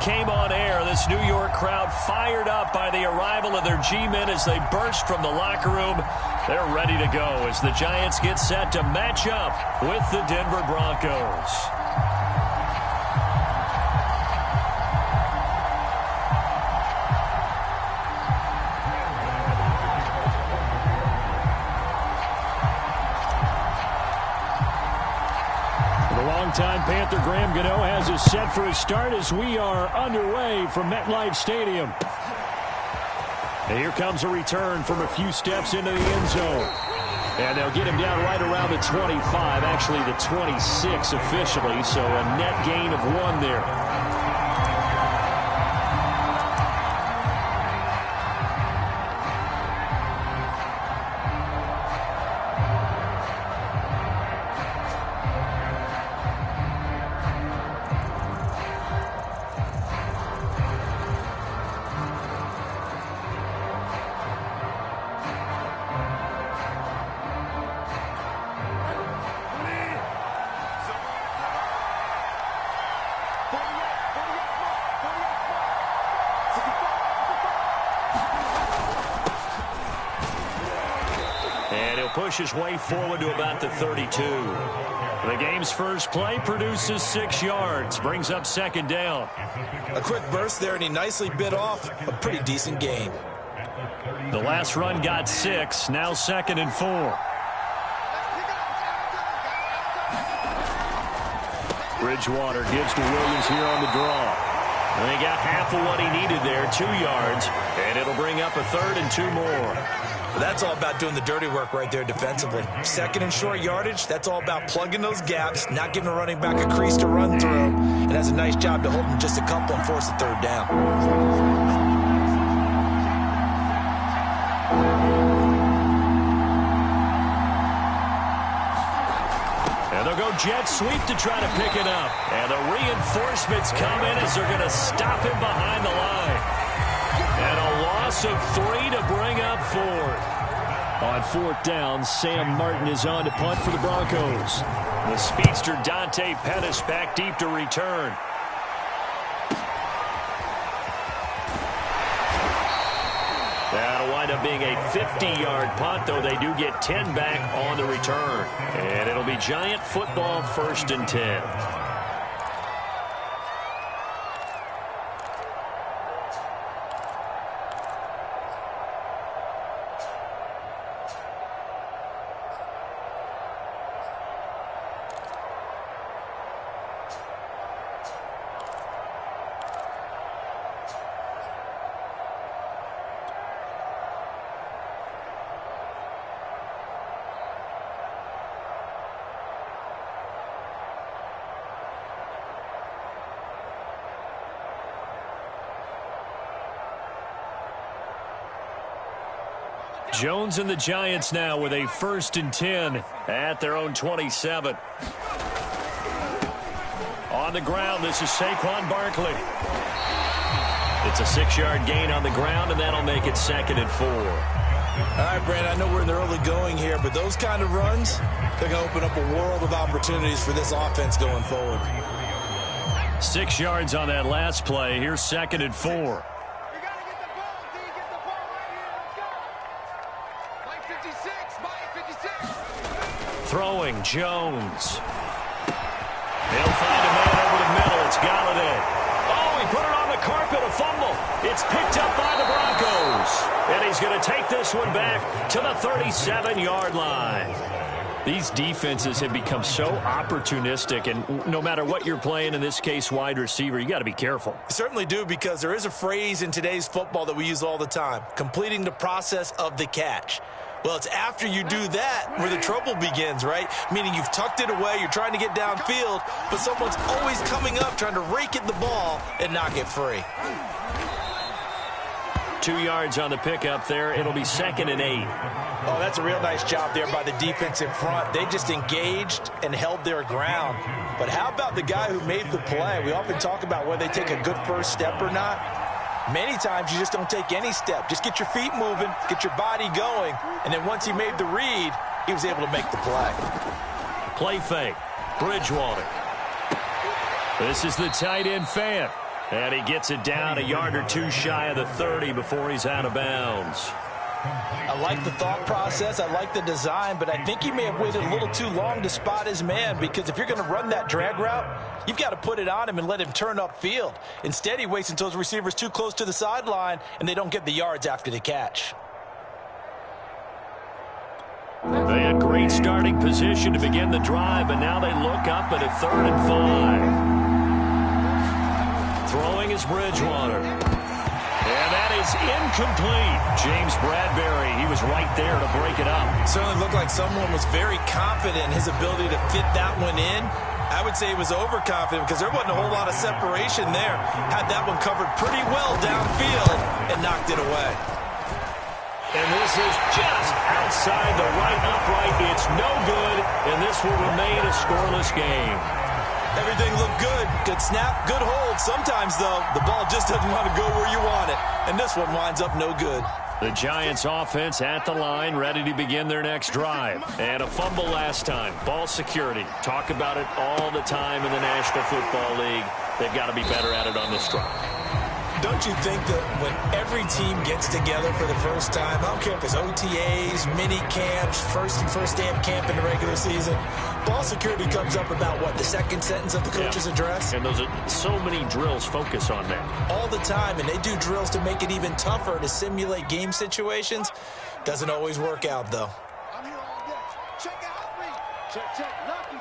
came on air. This New York crowd fired up by the arrival of their G-men as they burst from the locker room. They're ready to go as the Giants get set to match up with the Denver Broncos. Longtime Panther Graham Gano has us set for a start as we are underway from MetLife Stadium. And here comes a return from a few steps into the end zone. And they'll get him down right around the 25, actually the 26 officially, so a net gain of 1 there. Push his way forward to about the 32. The game's first play produces 6 yards, brings up second down. A quick burst there, and he nicely bit off a pretty decent gain. The last run got 6, now 2nd and 4. Bridgewater gives to Williams here on the draw. And he got half of what he needed there, 2 yards, and it'll bring up a 3rd and 2 more. That's all about doing the dirty work right there defensively. 2nd and short yardage, that's all about plugging those gaps, not giving a running back a crease to run through, and has a nice job to hold him just a couple and force the 3rd down. And they'll go jet sweep to try to pick it up. And the reinforcements come in as they're going to stop him behind the line. And a loss of 3 to bring up 4th. On 4th down, Sam Martin is on to punt for the Broncos. The speedster Dante Pettis back deep to return. That'll wind up being a 50-yard punt, though they do get 10 back on the return. And it'll be Giant football 1st and 10. Jones and the Giants now with a 1st and 10 at their own 27. On the ground, this is Saquon Barkley. It's a 6-yard gain on the ground, and that'll make it 2nd and 4. All right, Brandon, I know we're in the early going here, but those kind of runs, they're going to open up a world of opportunities for this offense going forward. 6 yards on that last play. Here's 2nd and 4. Throwing, Jones. They'll find a man over the middle. It's Galladay. Oh, he put it on the carpet, a fumble. It's picked up by the Broncos. And he's going to take this one back to the 37-yard line. These defenses have become so opportunistic, and no matter what you're playing, in this case wide receiver, you got to be careful. You certainly do, because there is a phrase in today's football that we use all the time, completing the process of the catch. Well, it's after you do that where the trouble begins, right? Meaning you've tucked it away, you're trying to get downfield, but someone's always coming up trying to rake at the ball and knock it free. 2 yards on the pickup there. It'll be 2nd and 8. Oh, that's a real nice job there by the defense in front. They just engaged and held their ground. But how about the guy who made the play? We often talk about whether they take a good first step or not. Many times you just don't take any step. Just get your feet moving, get your body going, and then once he made the read, he was able to make the play. Play fake. Bridgewater. This is the tight end fan. And he gets it down a yard or two shy of the 30 before he's out of bounds. I like the thought process. I like the design, but I think he may have waited a little too long to spot his man, because if you're going to run that drag route, you've got to put it on him and let him turn upfield. Instead, he waits until his receiver's too close to the sideline, and they don't get the yards after the catch. They had great starting position to begin the drive, but now they look up at a 3rd and 5. Throwing is Bridgewater. And that is incomplete. James Bradbury, he was right there to break it up. Certainly looked like someone was very confident in his ability to fit that one in. I would say he was overconfident because there wasn't a whole lot of separation there. Had that one covered pretty well downfield and knocked it away. And this is just outside the right upright. It's no good, and this will remain a scoreless game. Everything looked good. Good snap, good hold. Sometimes, though, the ball just doesn't want to go where you want it. And this one winds up no good. The Giants offense at the line, ready to begin their next drive. And a fumble last time. Ball security. Talk about it all the time in the National Football League. They've got to be better at it on this drive. Don't you think that when every team gets together for the first time, I don't care if it's OTAs, mini camps, first day of camp in the regular season, ball security comes up about, what, the second sentence of the coach's address? And those are so many drills focus on that. All the time, and they do drills to make it even tougher to simulate game situations. Doesn't always work out, though. I'm here all day. Check out me. Check. Lucky.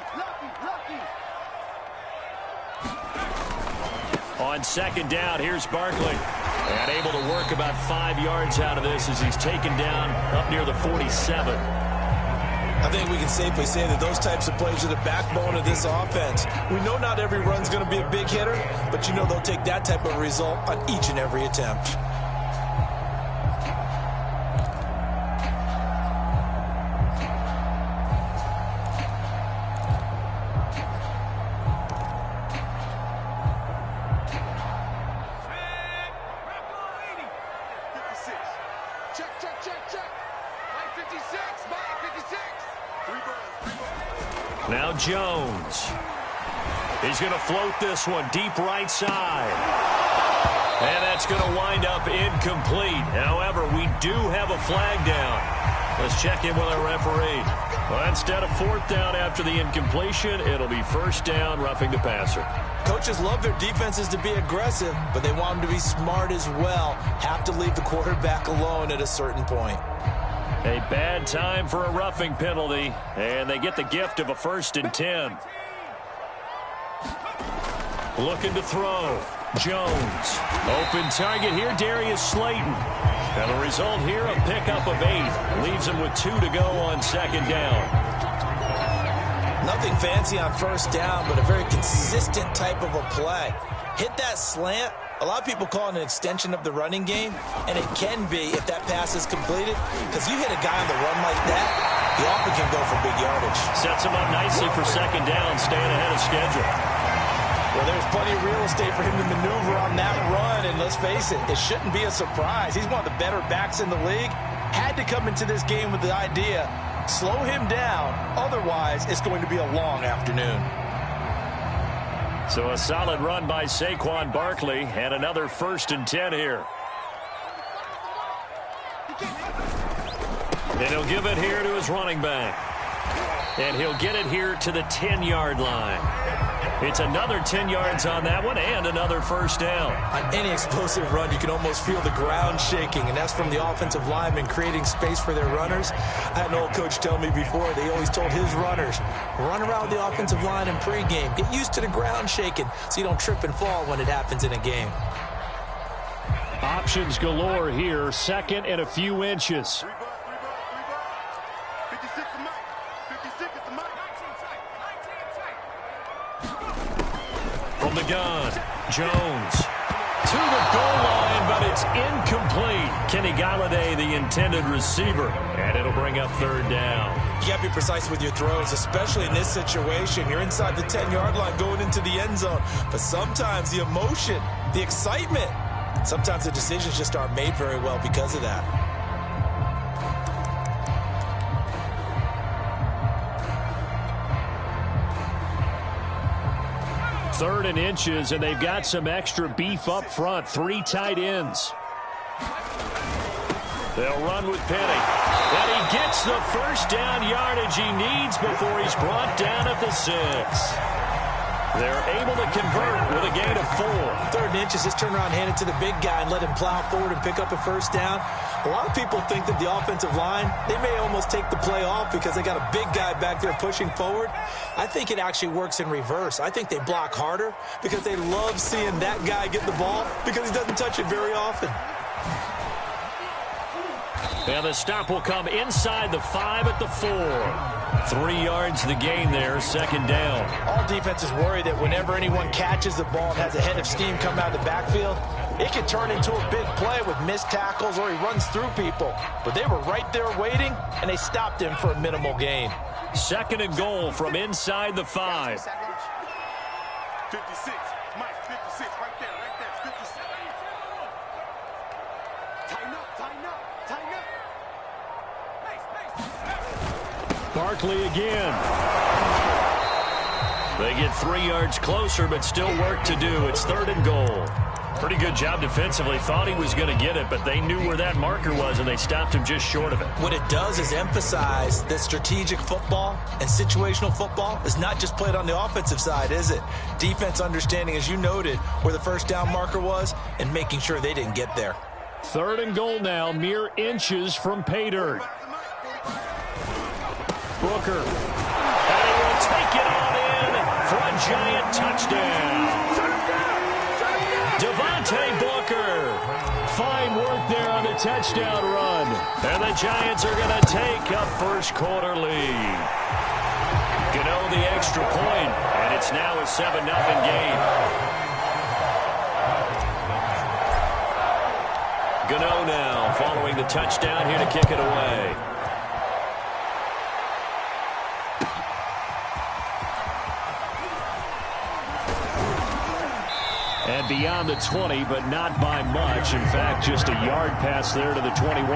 On second down, here's Barkley. And able to work about 5 yards out of this as he's taken down up near the 47. I think we can safely say that those types of plays are the backbone of this offense. We know not every run's going to be a big hitter, but you know they'll take that type of result on each and every attempt. Now Jones. He's going to float this one deep right side. And that's going to wind up incomplete. However, we do have a flag down. Let's check in with our referee. Well, instead of 4th down after the incompletion, it'll be 1st down, roughing the passer. Coaches love their defenses to be aggressive, but they want them to be smart as well. Have to leave the quarterback alone at a certain point. A bad time for a roughing penalty, and they get the gift of a 1st and 10. Looking to throw. Jones. Open target here, Darius Slayton. And the result here, a pickup of 8. Leaves him with 2 to go on 2nd down. Nothing fancy on 1st down, but a very consistent type of a play. Hit that slant. A lot of people call it an extension of the running game, and it can be if that pass is completed, because you hit a guy on the run like that, he often can go for big yardage. Sets him up nicely for 2nd down, staying ahead of schedule. Well, there's plenty of real estate for him to maneuver on that run, and let's face it, it shouldn't be a surprise. He's one of the better backs in the league. Had to come into this game with the idea, slow him down, otherwise it's going to be a long afternoon. So a solid run by Saquon Barkley, and another 1st and 10 here. And he'll give it here to his running back. And he'll get it here to the 10-yard line. It's another 10 yards on that one, and another 1st down. On any explosive run, you can almost feel the ground shaking, and that's from the offensive linemen creating space for their runners. I had an old coach tell me before, they always told his runners, run around the offensive line in pregame. Get used to the ground shaking so you don't trip and fall when it happens in a game. Options galore here, 2nd and a few inches. From the gun, Jones to the goal line, but it's incomplete. Kenny Galladay, the intended receiver, and it'll bring up 3rd down. You got to be precise with your throws, especially in this situation. You're inside the 10-yard line going into the end zone, but sometimes the emotion, the excitement, sometimes the decisions just aren't made very well because of that. 3rd and inches, and they've got some extra beef up front. 3 tight ends. They'll run with Penny. And he gets the first down yardage he needs before he's brought down at the 6. They're able to convert with a gain of 4. 3rd and inches, just turn around, hand it to the big guy, and let him plow forward and pick up a first down. A lot of people think that the offensive line, they may almost take the play off because they got a big guy back there pushing forward. I think it actually works in reverse. I think they block harder because they love seeing that guy get the ball because he doesn't touch it very often. And the stop will come inside the 5 at the 4. 3 yards the gain there, 2nd down. All defenses worry that whenever anyone catches the ball and has a head of steam come out of the backfield, it can turn into a big play with missed tackles or he runs through people. But they were right there waiting, and they stopped him for a minimal gain. 2nd and goal from inside the 5. 56. Mike, 56. Right there. 56. Tighten up. Barkley again. They get 3 yards closer, but still work to do. It's 3rd and goal. Pretty good job defensively. Thought he was going to get it, but they knew where that marker was, and they stopped him just short of it. What it does is emphasize that strategic football and situational football is not just played on the offensive side, is it? Defense understanding, as you noted, where the first down marker was and making sure they didn't get there. 3rd and goal now, mere inches from pay dirt. Booker. And he will take it on in for a giant touchdown. Devontae Booker. Fine work there on the touchdown run. And the Giants are going to take a first quarter lead. Gano the extra point, and it's now a 7-0 game. Gano now following the touchdown here to kick it away. And beyond the 20, but not by much. In fact, just a yard pass there to the 21.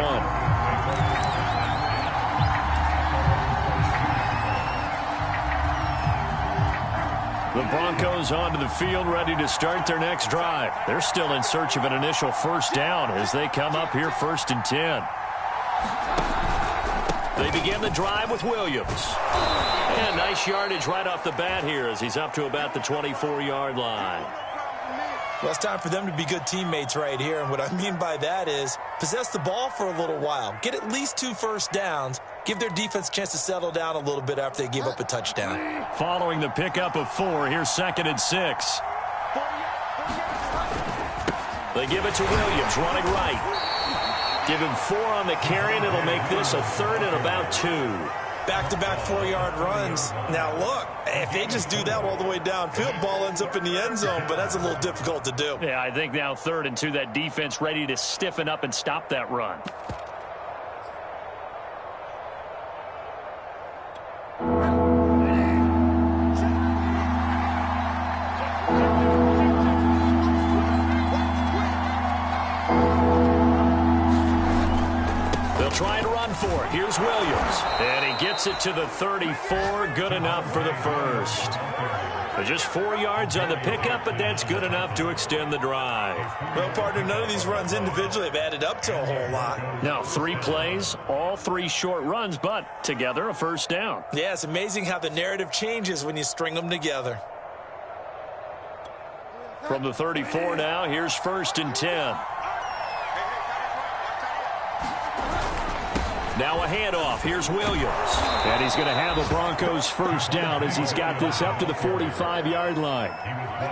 The Broncos onto the field, ready to start their next drive. They're still in search of an initial first down as they come up here 1st and 10. They begin the drive with Williams. And nice yardage right off the bat here as he's up to about the 24-yard line. Well, it's time for them to be good teammates right here. And what I mean by that is possess the ball for a little while. Get at least 2 first downs. Give their defense a chance to settle down a little bit after they give up a touchdown. Following the pickup of 4, here's 2nd and 6. They give it to Williams, running right. Give him 4 on the carry, and it'll make this a 3rd and about 2. Back-to-back 4-yard runs. Now, look, if they just do that all the way downfield, ball ends up in the end zone, but that's a little difficult to do. Yeah, I think now 3rd and 2, that defense ready to stiffen up and stop that run. Try and run for it. Here's Williams. And he gets it to the 34. Good enough for the first. Just 4 yards on the pickup, but that's good enough to extend the drive. Well, partner, none of these runs individually have added up to a whole lot. Now, 3 plays, all 3 short runs, but together a first down. Yeah, it's amazing how the narrative changes when you string them together. From the 34 now, here's 1st and 10. Now a handoff. Here's Williams. And he's going to have the Broncos first down as he's got this up to the 45-yard line.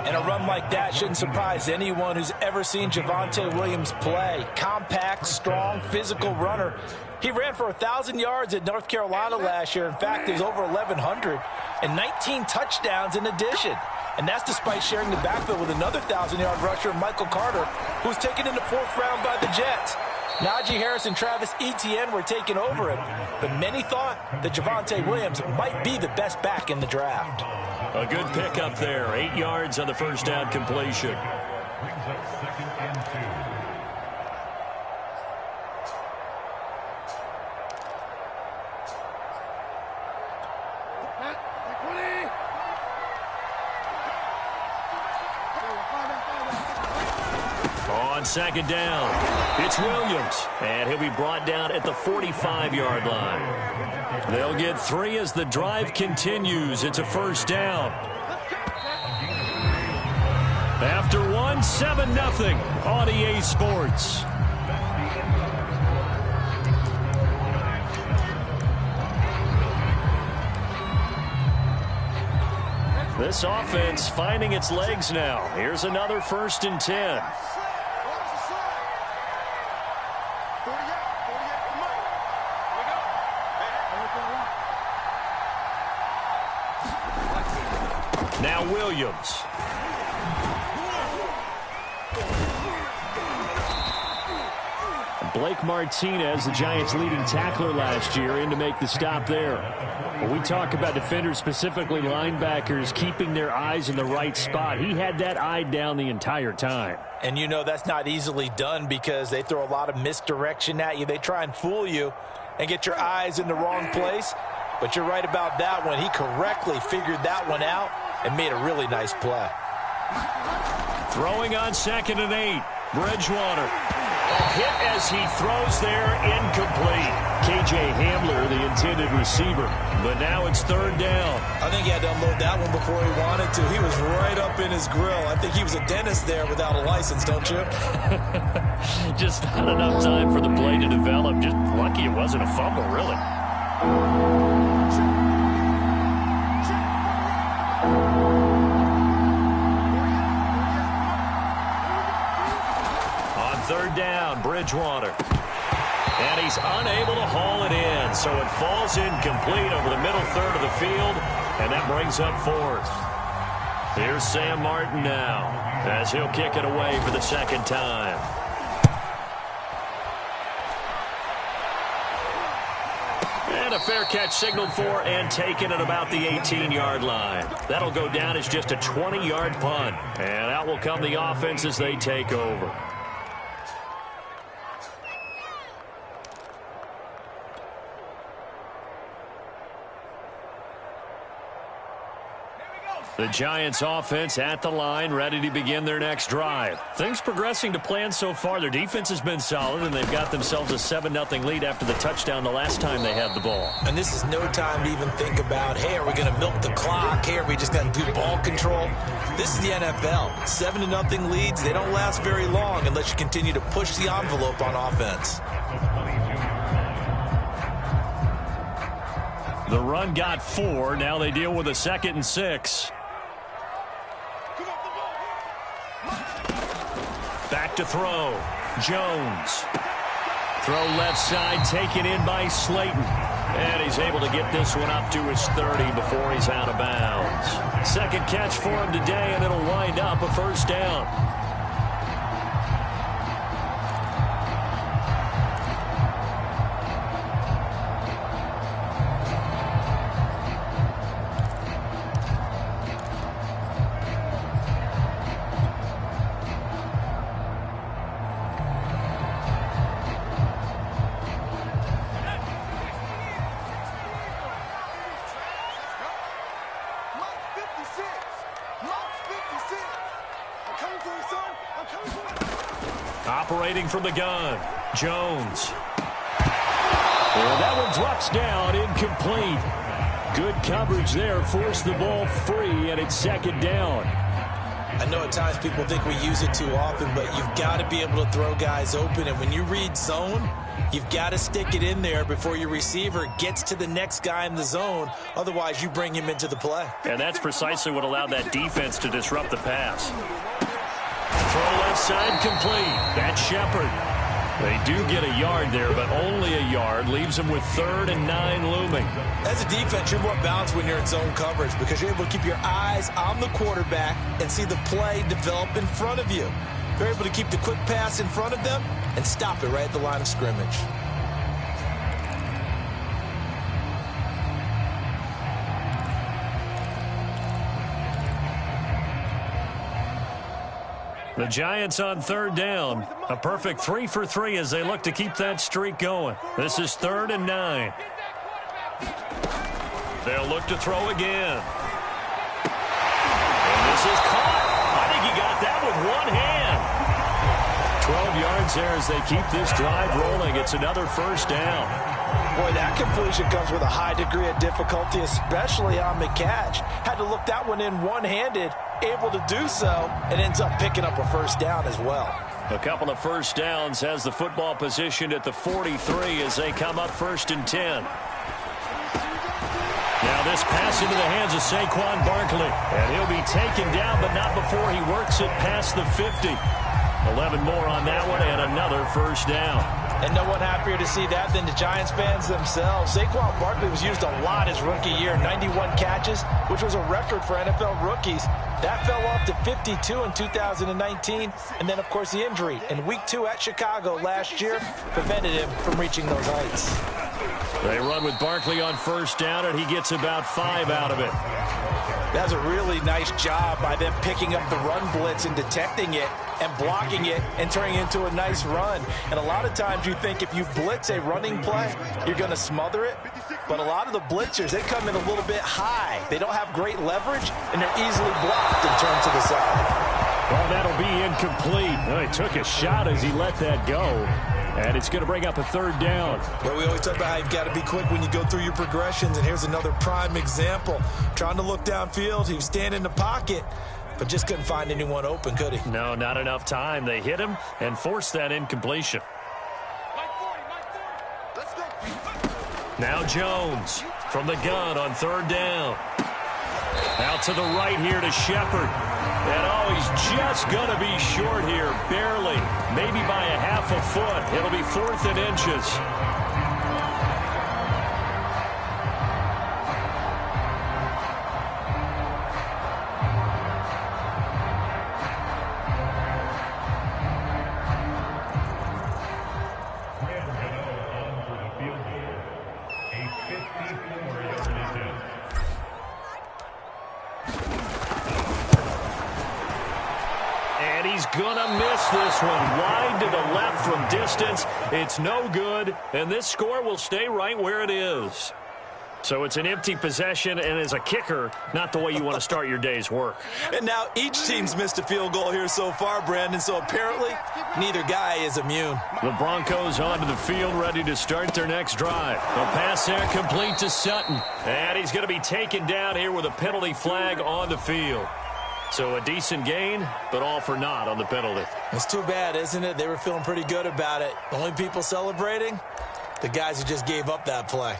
And a run like that shouldn't surprise anyone who's ever seen Javonte Williams play. Compact, strong, physical runner. He ran for 1,000 yards at North Carolina last year. In fact, it was over 1,100 and 19 touchdowns in addition. And that's despite sharing the backfield with another 1,000-yard rusher, Michael Carter, who was taken in the 4th round by the Jets. Najee Harris and Travis Etienne were taking over him, but many thought that Javonte Williams might be the best back in the draft. A good pickup there. 8 yards on the first down completion. On second down, it's Williams, and he'll be brought down at the 45-yard line. They'll get 3 as the drive continues. It's a first down. After 1, 7-0 on EA Sports. This offense finding its legs now. Here's another 1st and 10. Now Williams. Blake Martinez, the Giants' leading tackler last year, in to make the stop there. When we talk about defenders, specifically linebackers, keeping their eyes in the right spot, he had that eye down the entire time. And you know that's not easily done because they throw a lot of misdirection at you. They try and fool you and get your eyes in the wrong place. But you're right about that one. He correctly figured that one out and made a really nice play. Throwing on 2nd and 8, Bridgewater. A hit as he throws there, incomplete. KJ Hamler, the intended receiver. But now it's 3rd down. I think he had to unload that one before he wanted to. He was right up in his grill. I think he was a dentist there without a license, don't you? Just not enough time for the play to develop. Just lucky it wasn't a fumble, really. On 3rd down, Bridgewater. And he's unable to haul it in, so it falls incomplete over the middle third of the field, and that brings up 4th. Here's Sam Martin now, as he'll kick it away for the 2nd time. And a fair catch signaled for and taken at about the 18-yard line. That'll go down as just a 20-yard punt. And out will come the offense as they take over. The Giants offense at the line, ready to begin their next drive. Things progressing to plan so far. Their defense has been solid, and they've got themselves a 7-0 lead after the touchdown the last time they had the ball. And this is no time to even think about, hey, are we going to milk the clock? Hey, are we just going to do ball control? This is the NFL. 7-0 leads, they don't last very long unless you continue to push the envelope on offense. The run got 4. Now they deal with a 2nd and 6. Back to throw. Jones. Throw left side, taken in by Slayton. And he's able to get this one up to his 30 before he's out of bounds. 2nd catch for him today, and it'll wind up a 1st down. Operating from the gun, Jones. And that one drops down, incomplete. Good coverage there, forced the ball free, and it's 2nd down. I know at times people think we use it too often, but you've got to be able to throw guys open. And when you read zone, you've got to stick it in there before your receiver gets to the next guy in the zone. Otherwise, you bring him into the play. And that's precisely what allowed that defense to disrupt the pass. Throw left side complete. That's Shepard. They do get a yard there, but only a yard. Leaves them with 3rd and 9 looming. As a defense, you're more balanced when you're in zone coverage because you're able to keep your eyes on the quarterback and see the play develop in front of you. You're able to keep the quick pass in front of them and stop it right at the line of scrimmage. The Giants on 3rd down. A perfect 3 for 3 as they look to keep that streak going. This is 3rd and 9. They'll look to throw again. And this is caught. I think he got that with one hand. yards there as they keep this drive rolling. It's another first down. Boy, that completion comes with a high degree of difficulty, especially on the catch. Had to look that one in one-handed, able to do so, and ends up picking up a first down as well. A couple of first downs, has the football positioned at the 43 as they come up 1st and 10. Now this pass into the hands of Saquon Barkley. And he'll be taken down, but not before he works it past the 50. 11 more on that one and another first down. And no one happier to see that than the Giants fans themselves. Saquon Barkley was used a lot his rookie year, 91 catches, which was a record for NFL rookies. That fell off to 52 in 2019. And then, of course, the injury in Week 2 at Chicago last year prevented him from reaching those heights. They run with Barkley on first down, and he gets about 5 out of it. That's a really nice job by them picking up the run blitz and detecting it and blocking it and turning it into a nice run. And a lot of times you think if you blitz a running play, you're going to smother it. But a lot of the blitzers, they come in a little bit high. They don't have great leverage, and they're easily blocked and turned to the side. Well, that'll be incomplete. Well, he took a shot as he let that go. And it's going to bring up a 3rd down. Well, we always talk about how you've got to be quick when you go through your progressions, and here's another prime example. Trying to look downfield, he was standing in the pocket, but just couldn't find anyone open, could he? No, not enough time. They hit him and forced that incompletion. Now Jones from the gun on 3rd down. Out to the right here to Shepard. And oh, he's just going to be short here, barely. Maybe by a half a foot. It'll be 4th and inches. Gonna miss this one. Wide to the left from distance. It's no good, and this score will stay right where it is. So it's an empty possession, and as a kicker, not the way you want to start your day's work. And now each team's missed a field goal here so far, Brandon, so apparently neither guy is immune. The Broncos onto the field, ready to start their next drive. The pass there complete to Sutton, and he's going to be taken down here with a penalty flag on the field. So a decent gain, but all for naught on the penalty. It's too bad, isn't it? They were feeling pretty good about it. The only people celebrating, the guys who just gave up that play.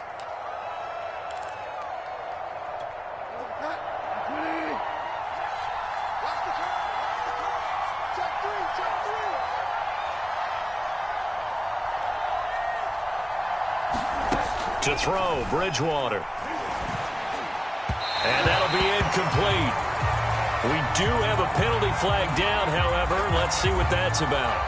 To throw, Bridgewater. And that'll be incomplete. We do have a penalty flag down, however. Let's see what that's about.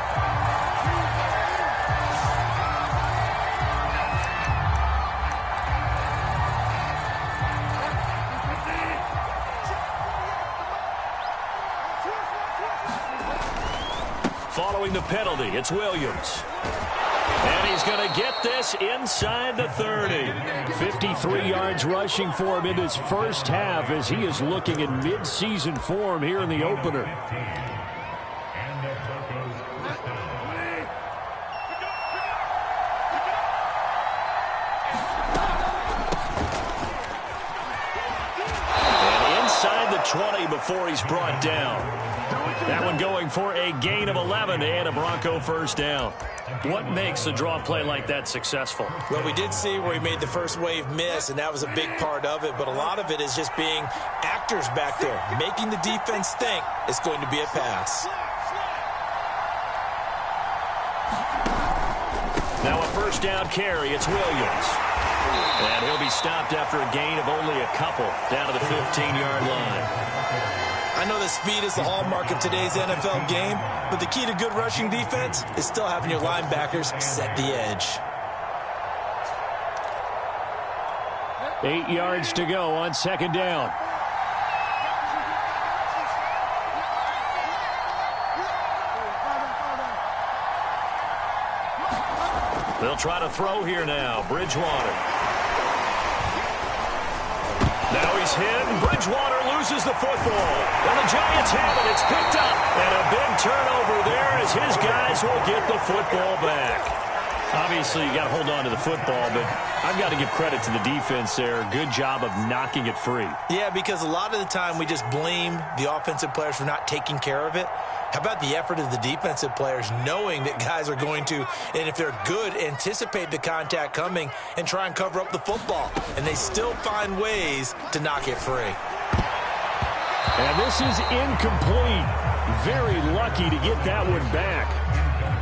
Following the penalty, it's Williams. And he's going to get this inside the 30. 53 yards rushing for him in his first half as he is looking in mid-season form here in the opener. And inside the 20 before he's brought down. That one going for a gain of 11 and a Bronco first down. What makes a draw play like that successful? Well, we did see where he made the first wave miss, and that was a big part of it. But a lot of it is just being actors back there, making the defense think it's going to be a pass. Now a first down carry. It's Williams. And he'll be stopped after a gain of only a couple down to the 15-yard line. I know that speed is the hallmark of today's NFL game, but the key to good rushing defense is still having your linebackers set the edge. 8 yards to go on 2nd down. They'll try to throw here now. Bridgewater. Now he's hit, and Bridgewater loses the football. And the Giants have it. It's picked up. And a big turnover there as his guys Broncos will get the football back. Obviously, you got to hold on to the football, but I've got to give credit to the defense there. Good job of knocking it free. Yeah, because a lot of the time we just blame the offensive players for not taking care of it. How about the effort of the defensive players knowing that guys are going to, and if they're good, anticipate the contact coming and try and cover up the football. And they still find ways to knock it free. And this is incomplete. Very lucky to get that one back.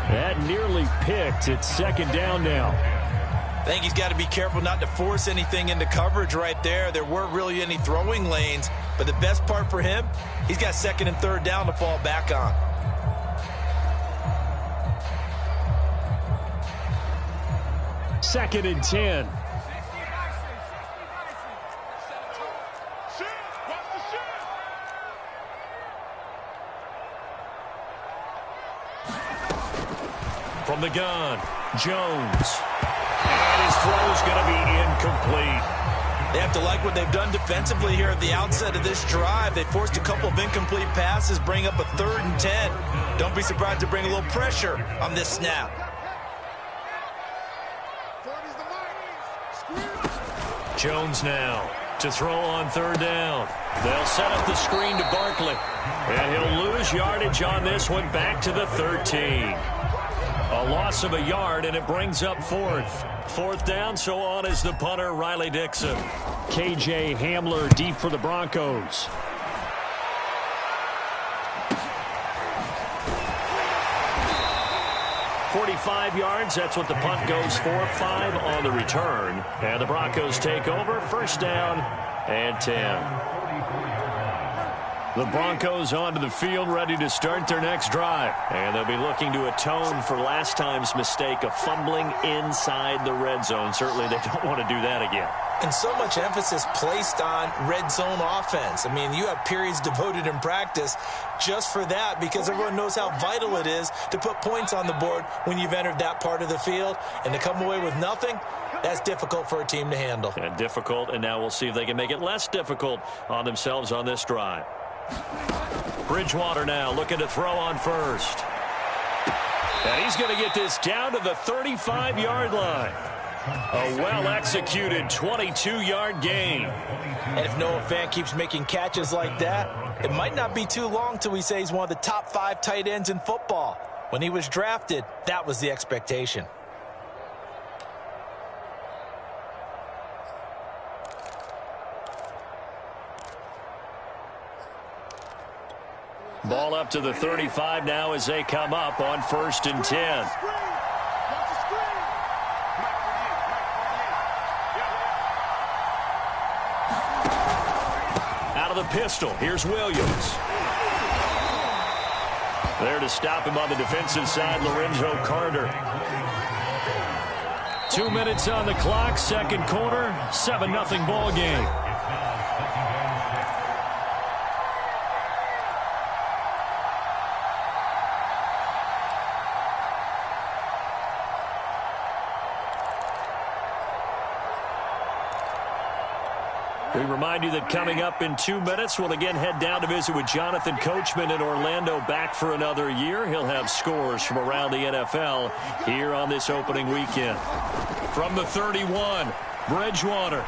That nearly picked. It's second down now. I think he's got to be careful not to force anything into coverage right there. There weren't really any throwing lanes, but the best part for him, he's got second and third down to fall back on. Second and 10. From the gun, Jones. And his throw's going to be incomplete. They have to like what they've done defensively here at the outset of this drive. They forced a couple of incomplete passes, bring up a 3rd and 10. Don't be surprised to bring a little pressure on this snap. Jones now to throw on third down. They'll set up the screen to Barkley. And he'll lose yardage on this one back to the 13. A loss of a yard, and it brings up fourth. Fourth down, so on is the punter, Riley Dixon. KJ Hamler deep for the Broncos. .45 yards, that's what the punt goes for. 5 on the return. And the Broncos take over. First down and 10. The Broncos onto the field, ready to start their next drive. And they'll be looking to atone for last time's mistake of fumbling inside the red zone. Certainly they don't want to do that again. And so much emphasis placed on red zone offense. I mean, you have periods devoted in practice just for that, because everyone knows how vital it is to put points on the board when you've entered that part of the field. And to come away with nothing, that's difficult for a team to handle. And difficult, and now we'll see if they can make it less difficult on themselves on this drive. Bridgewater now looking to throw on first. And he's going to get this down to the 35-yard line. A well-executed 22-yard gain. And if Noah Fant keeps making catches like that, it might not be too long till we say he's one of the top 5 tight ends in football. When he was drafted, that was the expectation. Ball up to the 35 now as they come up on 1st and 10. Out of the pistol, here's Williams. There to stop him on the defensive side, Lorenzo Carter. 2 minutes on the clock, second quarter, 7-0 ball game. We remind you that coming up in 2 minutes, we'll again head down to visit with Jonathan Coachman in Orlando, back for another year. He'll have scores from around the NFL here on this opening weekend. From the 31, Bridgewater.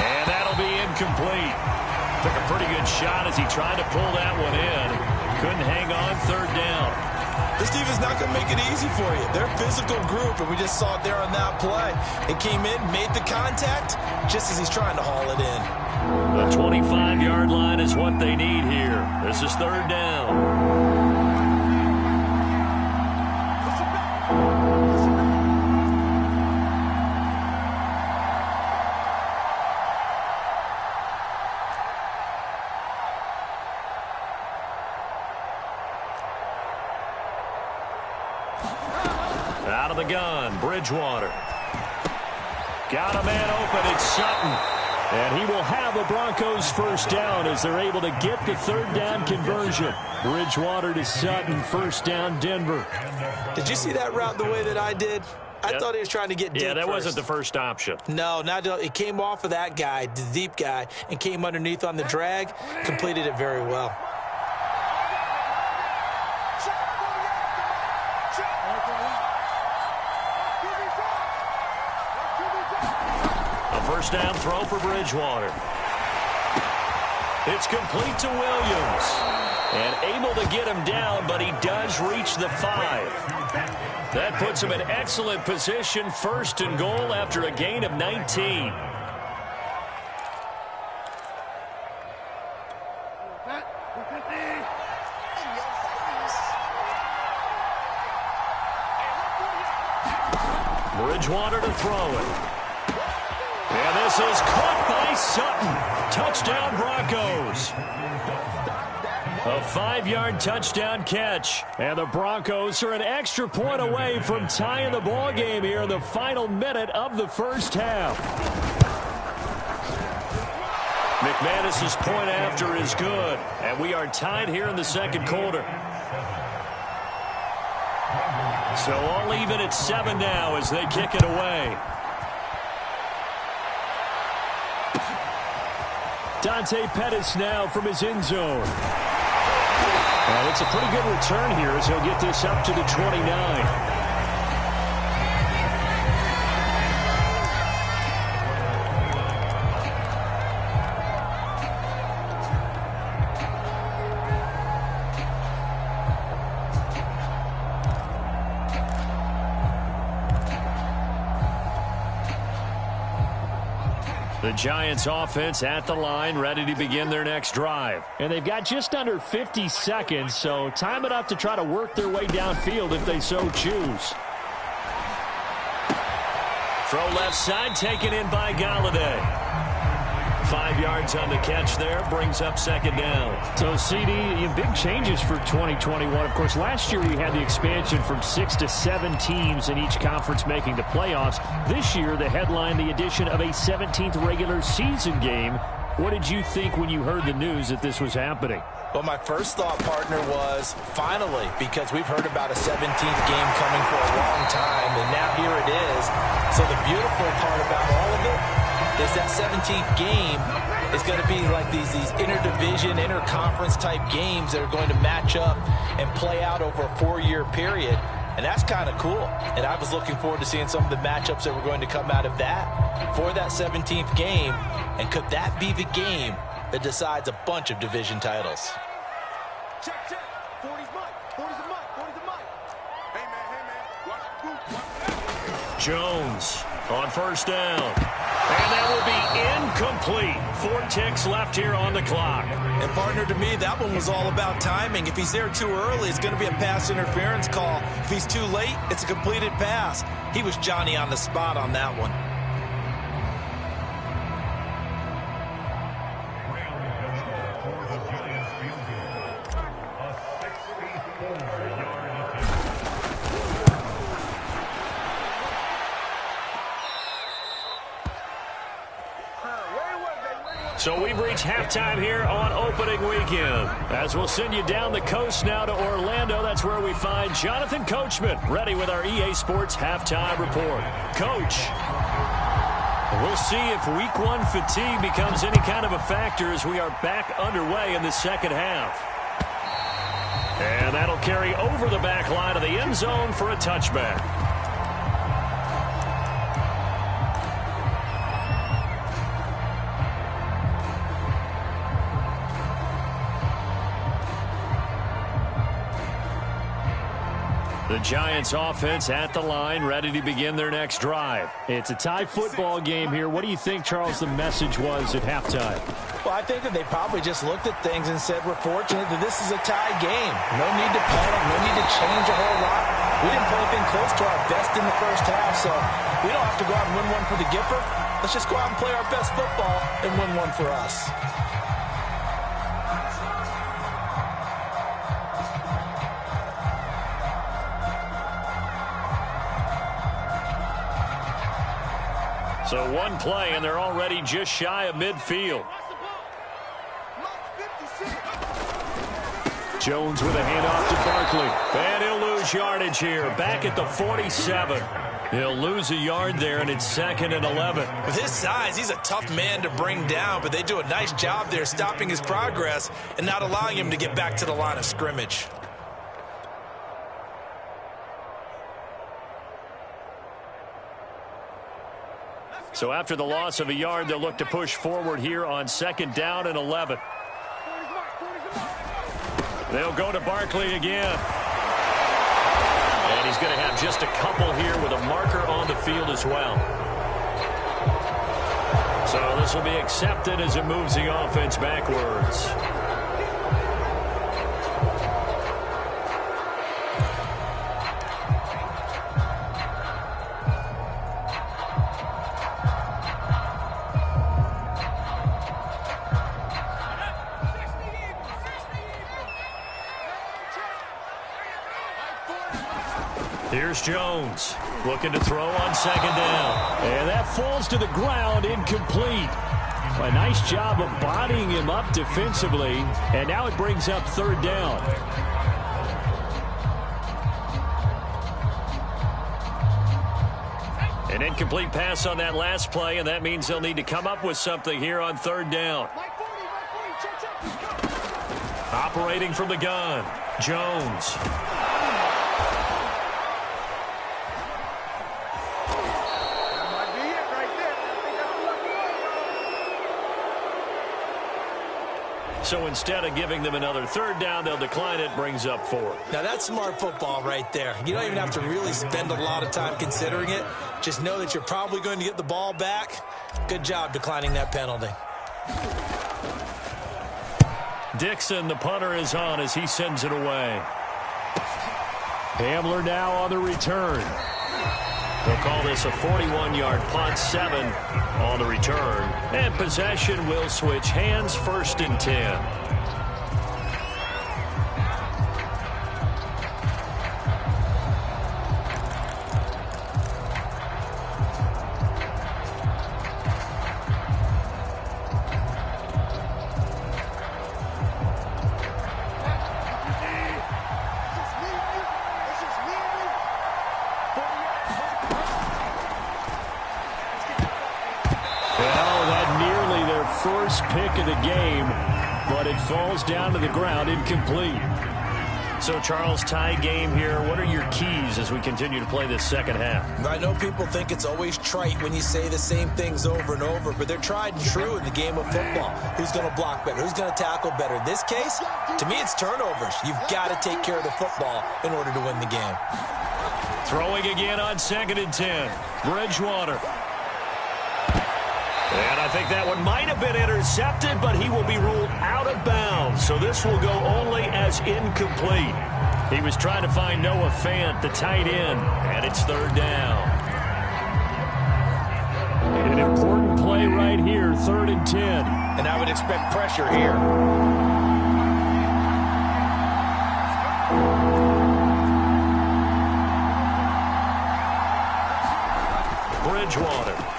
And that'll be incomplete. Took a pretty good shot as he tried to pull that one in. Couldn't hang on, third down. This defense is not going to make it easy for you. They're a physical group, and we just saw it there on that play. It came in, made the contact, just as he's trying to haul it in. The 25-yard line is what they need here. This is third down. Out of the gun, Bridgewater. Got a man open, it's Sutton. And he will have a Broncos first down as they're able to get the third down conversion. Bridgewater to Sutton, first down, Denver. Did you see that route the way that I did? I thought he was trying to get deep. Yeah, that first. wasn't the first option. No, it came off of that guy, the deep guy, and came underneath on the drag, completed it very well. First down throw for Bridgewater. It's complete to Williams. And able to get him down, but he does reach the 5. That puts him in excellent position, first and goal after a gain of 19. Bridgewater to throw it. And this is caught by Sutton. Touchdown Broncos. A 5-yard touchdown catch. And the Broncos are an extra point away from tying the ball game here in the final minute of the first half. McManus's point after is good. And we are tied here in the second quarter. So all even at 7 now as they kick it away. Dante Pettis now from his end zone. Well, it's a pretty good return here as he'll get this up to the 29. The Giants offense at the line, ready to begin their next drive. And they've got just under 50 seconds, so time enough to try to work their way downfield if they so choose. Throw left side, taken in by Galladay. 5 yards on the catch there, brings up second down. So, CD, big changes for 2021. Of course, last year we had the expansion from 6 to 7 teams in each conference making the playoffs. This year, the headline, the addition of a 17th regular season game. What did you think when you heard the news that this was happening? Well, my first thought, partner, was finally, because we've heard about a 17th game coming for a long time, and now here it is. So the beautiful part about all of it is that 17th game is going to be like these interdivision, interconference type games that are going to match up and play out over a 4-year period. And that's kind of cool. And I was looking forward to seeing some of the matchups that were going to come out of that for that 17th game. And could that be the game that decides a bunch of division titles? Check, check. 40's Mike. 40's the Mike. 40's the Mike. Hey, man. Watch the group. Jones on first down. And that will be incomplete. 4 ticks left here on the clock. And, partner, to me, that one was all about timing. If he's there too early, it's going to be a pass interference call. If he's too late, it's a completed pass. He was Johnny on the spot on that one. So we've reached halftime here on opening weekend. As we'll send you down the coast now to Orlando, that's where we find Jonathan Coachman, ready with our EA Sports halftime report. Coach, we'll see if week 1 fatigue becomes any kind of a factor as we are back underway in the second half. And that'll carry over the back line of the end zone for a touchback. The Giants offense at the line, ready to begin their next drive. It's a tie football game here. What do you think, Charles, the message was at halftime? Well, I think that they probably just looked at things and said, we're fortunate that this is a tie game. No need to panic, no need to change a whole lot. We didn't play anything close to our best in the first half, so we don't have to go out and win one for the Gipper. Let's just go out and play our best football and win one for us. So one play, and they're already just shy of midfield. Jones with a handoff to Barkley. And he'll lose yardage here. Back at the 47. He'll lose a yard there, and it's 2nd and 11. With his size, he's a tough man to bring down, but they do a nice job there stopping his progress and not allowing him to get back to the line of scrimmage. So after the loss of a yard, they'll look to push forward here on 2nd down and 11. They'll go to Barkley again. And he's going to have just a couple here with a marker on the field as well. So this will be accepted as it moves the offense backwards. Here's Jones looking to throw on 2nd down. And that falls to the ground, incomplete. A nice job of bodying him up defensively. And now it brings up 3rd down. An incomplete pass on that last play, and that means they'll need to come up with something here on 3rd down. Operating from the gun, Jones. So instead of giving them another 3rd down, they'll decline it, brings up 4. Now that's smart football right there. You don't even have to really spend a lot of time considering it. Just know that you're probably going to get the ball back. Good job declining that penalty. Dixon, the punter, is on as he sends it away. Hamler now on the return. They'll call this a 41-yard punt, 7 on the return. And possession will switch hands, 1st and 10. First pick of the game, but it falls down to the ground, incomplete. So, Charles, tie game here. What are your keys as we continue to play this 2nd half? I know people think it's always trite when you say the same things over and over, but they're tried and true in the game of football. Who's going to block better? Who's going to tackle better? In this case, to me, it's turnovers. You've got to take care of the football in order to win the game. Throwing again on 2nd and 10. Bridgewater. And I think that one might have been intercepted, but he will be ruled out of bounds. So this will go only as incomplete. He was trying to find Noah Fant, the tight end, and it's 3rd down. An important play right here, 3rd and 10. And I would expect pressure here. Bridgewater.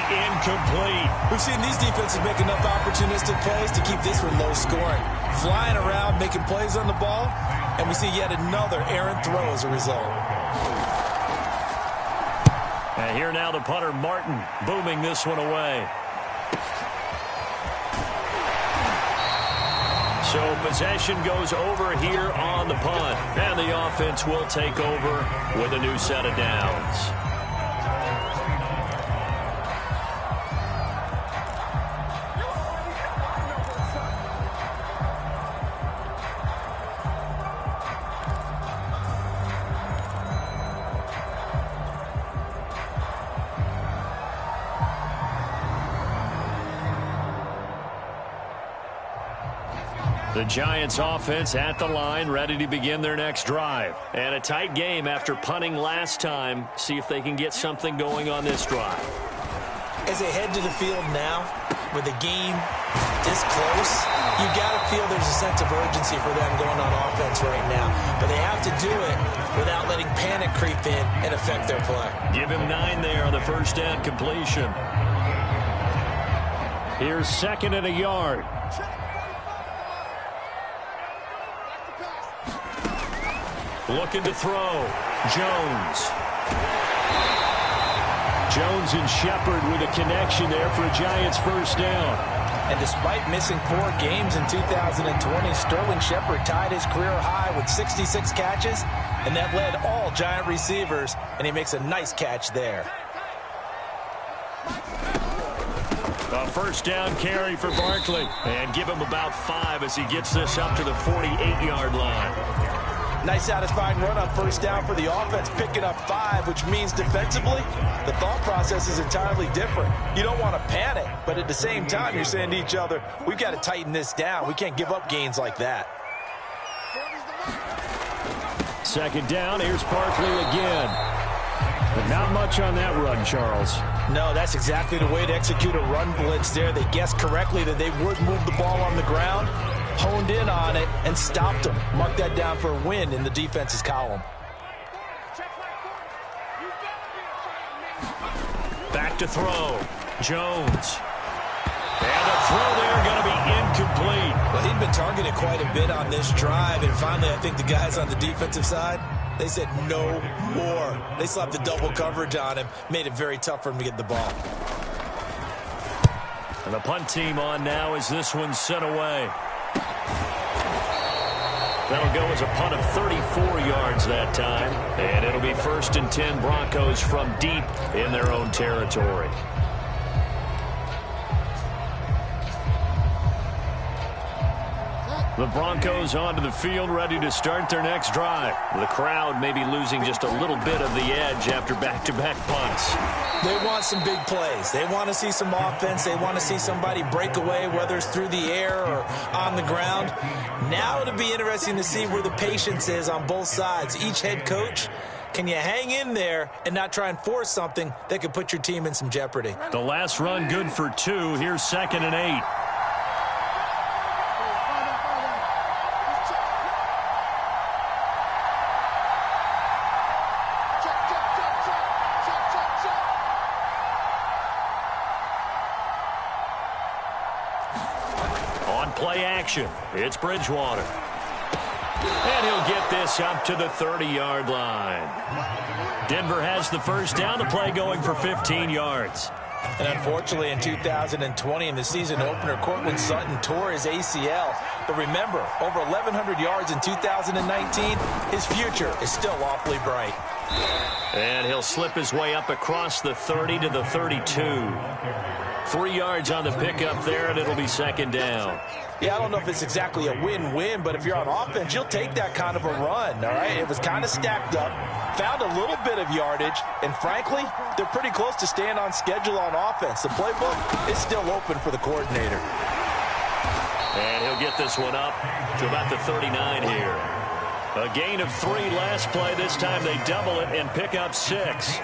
Incomplete. We've seen these defenses make enough opportunistic plays to keep this one low scoring. Flying around, making plays on the ball, and we see yet another errant throw as a result. And here now the punter, Martin, booming this one away. So possession goes over here on the punt, and the offense will take over with a new set of downs. The Giants offense at the line, ready to begin their next drive. And a tight game after punting last time. See if they can get something going on this drive. As they head to the field now, with the game this close, you got to feel there's a sense of urgency for them going on offense right now. But they have to do it without letting panic creep in and affect their play. Give him 9 there on the 1st down completion. Here's 2nd and a yard. Looking to throw. Jones. Jones and Shepard with a connection there for a Giants 1st down. And despite missing 4 games in 2020, Sterling Shepard tied his career high with 66 catches, and that led all Giant receivers, and he makes a nice catch there. A first down carry for Barkley, and give him about 5 as he gets this up to the 48-yard line. Nice satisfying run on first down for the offense, picking up 5, which means defensively, the thought process is entirely different. You don't want to panic, but at the same time, you're saying to each other, we've got to tighten this down. We can't give up gains like that. Second down, here's Barkley again. But not much on that run, Charles. No, that's exactly the way to execute a run blitz there. They guessed correctly that they would move the ball on the ground, honed in on it, and stopped them. Mark that down for a win in the defense's column. Back to throw. Jones. And the throw there going to be incomplete. Well, he'd been targeted quite a bit on this drive, and finally I think the guys on the defensive side, they said no more. They slapped the double coverage on him, made it very tough for him to get the ball. And the punt team on now as this one's sent away. That'll go as a punt of 34 yards that time. And it'll be 1st and 10 Broncos from deep in their own territory. The Broncos onto the field, ready to start their next drive. The crowd may be losing just a little bit of the edge after back-to-back punts. They want some big plays. They want to see some offense. They want to see somebody break away, whether it's through the air or on the ground. Now it'll be interesting to see where the patience is on both sides. Each head coach, can you hang in there and not try and force something that could put your team in some jeopardy? The last run good for 2. Here's 2nd and 8. Play action. It's Bridgewater. And he'll get this up to the 30-yard line. Denver has the first down. The play going for 15 yards. And unfortunately, in 2020, in the season opener, Cortland Sutton tore his ACL. But remember, over 1,100 yards in 2019, his future is still awfully bright. And he'll slip his way up across the 30 to the 32. 3 yards on the pickup there, and it'll be 2nd down. Yeah, I don't know if it's exactly a win-win, but if you're on offense, you'll take that kind of a run, all right? It was kind of stacked up, found a little bit of yardage, and frankly, they're pretty close to staying on schedule on offense. The playbook is still open for the coordinator. And he'll get this one up to about the 39 here. A gain of 3 last play. This time they double it and pick up 6.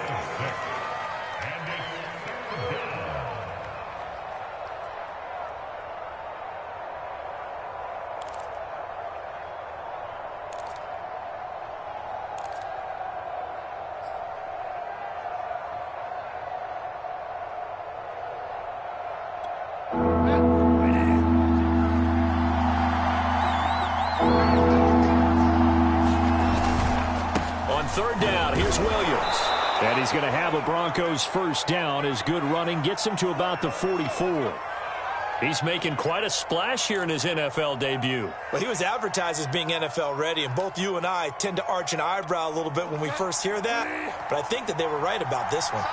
Third down, here's Williams. And he's going to have a Broncos first down. His good running gets him to about the 44. He's making quite a splash here in his NFL debut. Well, he was advertised as being NFL ready, and both you and I tend to arch an eyebrow a little bit when we first hear that, but I think that they were right about this one.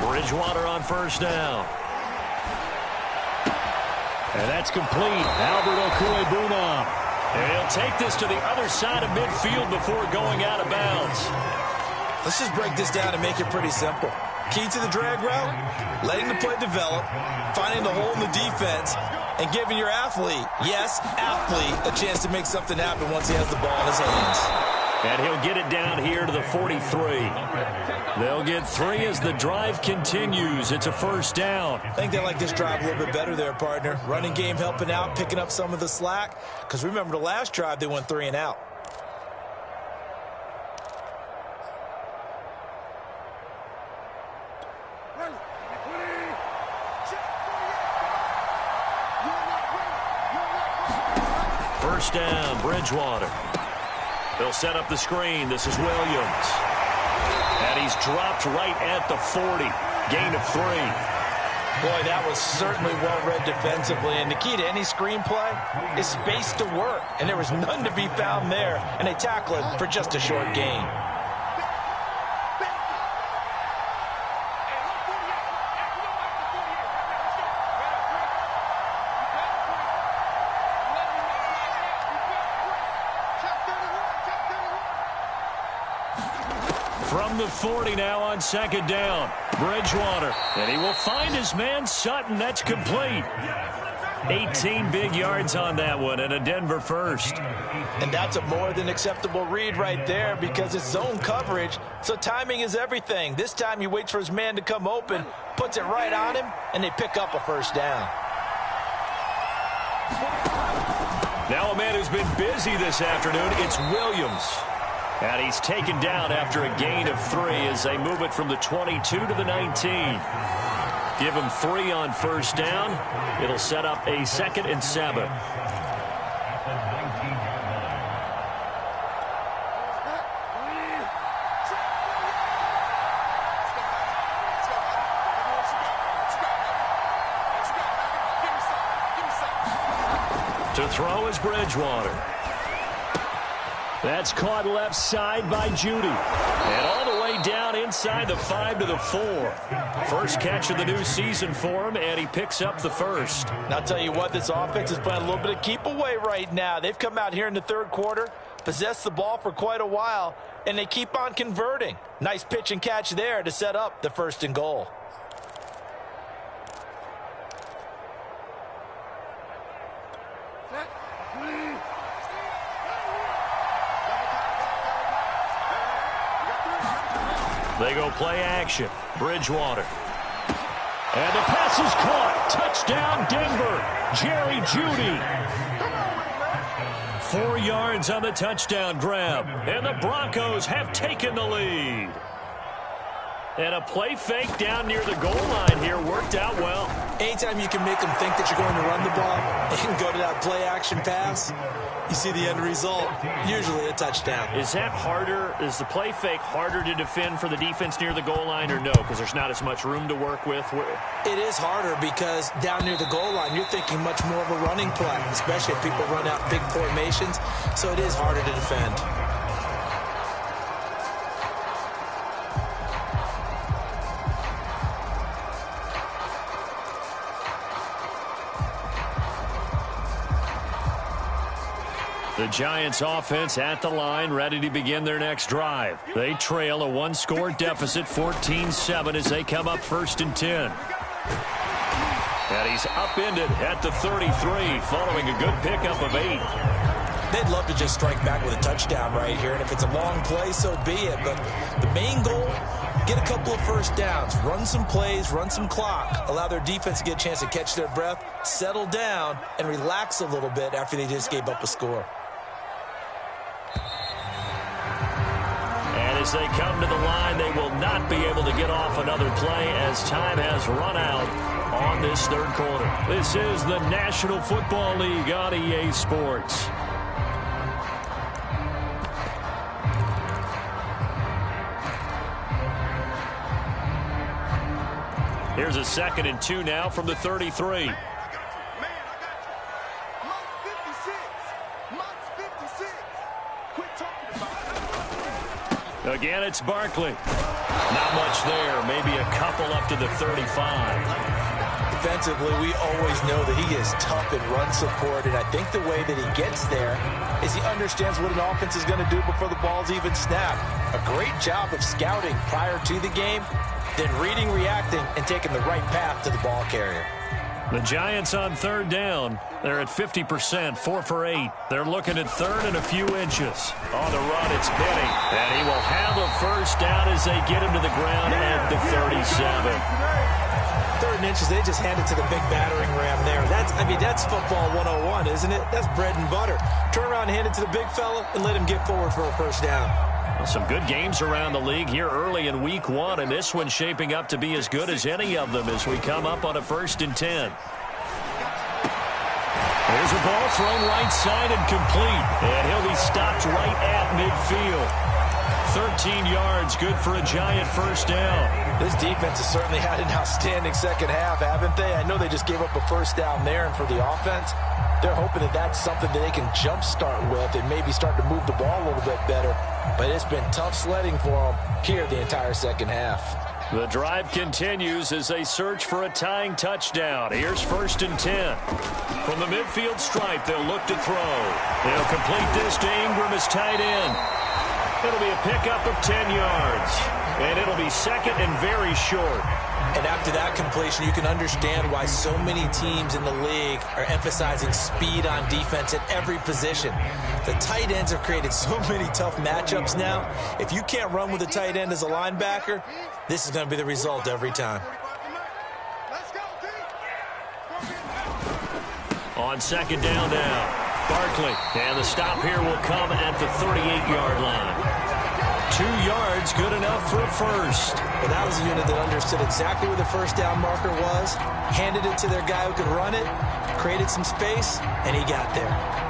Bridgewater on first down. And that's complete. Albert Okwuegbunam. And he'll take this to the other side of midfield before going out of bounds. Let's just break this down and make it pretty simple. Key to the drag route, letting the play develop, finding the hole in the defense, and giving your athlete, yes, athlete, a chance to make something happen once he has the ball in his hands. And he'll get it down here to the 43. They'll get 3 as the drive continues. It's a first down. I think they like this drive a little bit better there, partner. Running game helping out, picking up some of the slack. Because remember, the last drive, they went 3 and out. First down, Bridgewater. They'll set up the screen. This is Williams. And he's dropped right at the 40. Gain of 3. Boy, that was certainly well-read defensively. And the key to any screenplay is space to work. And there was none to be found there. And they tackle it for just a short gain. From the 40 now on second down. Bridgewater. And he will find his man Sutton. That's complete. 18 big yards on that one and a Denver first. And that's a more than acceptable read right there because it's zone coverage, so timing is everything. This time he waits for his man to come open, puts it right on him, and they pick up a first down. Now a man who's been busy this afternoon, it's Williams. And he's taken down after a gain of 3 as they move it from the 22 to the 19. Give him 3 on first down. It'll set up a 2nd and 7. To throw is Bridgewater. That's caught left side by Judy. And all the way down inside the 5 to the 4. First catch of the new season for him, and he picks up the first. And I'll tell you what, this offense is playing a little bit of keep away right now. They've come out here in the third quarter, possessed the ball for quite a while, and they keep on converting. Nice pitch and catch there to set up the 1st and goal. They go play action. Bridgewater. And the pass is caught. Touchdown, Denver. Jerry Jeudy. 4 yards on the touchdown grab. And the Broncos have taken the lead. And a play fake down near the goal line here worked out well. Anytime you can make them think that you're going to run the ball and go to that play action pass, you see the end result, usually a touchdown. Is that harder? Is the play fake harder to defend for the defense near the goal line or no? Because there's not as much room to work with. It is harder because down near the goal line, you're thinking much more of a running play, especially if people run out big formations. So it is harder to defend. The Giants offense at the line, ready to begin their next drive. They trail a 1-score deficit, 14-7, as they come up 1st and 10. And he's upended at the 33, following a good pickup of 8. They'd love to just strike back with a touchdown right here, and if it's a long play, so be it. But the main goal, get a couple of first downs, run some plays, run some clock, allow their defense to get a chance to catch their breath, settle down, and relax a little bit after they just gave up a score. As they come to the line, they will not be able to get off another play as time has run out on this third quarter. This is the National Football League on EA Sports. Here's a 2nd and 2 now from the 33. Again, it's Barkley. Not much there. Maybe a couple up to the 35. Defensively, we always know that he is tough in run support, and I think the way that he gets there is he understands what an offense is going to do before the ball's even snapped. A great job of scouting prior to the game, then reading, reacting, and taking the right path to the ball carrier. The Giants on 3rd down. They're at 50%, 4 for 8. They're looking at 3rd and a few inches. On the run, it's Penny. And he will have a first down as they get him to the ground at the 37. 3rd and inches, they just hand it to the big battering ram there. That's football 101, isn't it? That's bread and butter. Turn around, hand it to the big fella, and let him get forward for a first down. Well, some good games around the league here early in week 1, and this one's shaping up to be as good as any of them as we come up on a 1st and 10. There's a ball thrown right side and complete, and he'll be stopped right at midfield. 13 yards, good for a Giant first down. This defense has certainly had an outstanding second half, haven't they? I know they just gave up a first down there, and for the offense, they're hoping that that's something that they can jumpstart with and maybe start to move the ball a little bit better. But it's been tough sledding for them here the entire second half. The drive continues as they search for a tying touchdown. Here's 1st and 10. From the midfield stripe, they'll look to throw. They'll complete this to Ingram as tight end. It'll be a pickup of 10 yards. And it'll be second and very short. And after that completion, you can understand why so many teams in the league are emphasizing speed on defense at every position. The tight ends have created so many tough matchups now. If you can't run with a tight end as a linebacker, this is going to be the result every time. On second down now, Barkley. And the stop here will come at the 38-yard line. 2 yards, good enough for a first. Well, that was a unit that understood exactly where the first down marker was, handed it to their guy who could run it, created some space, and he got there.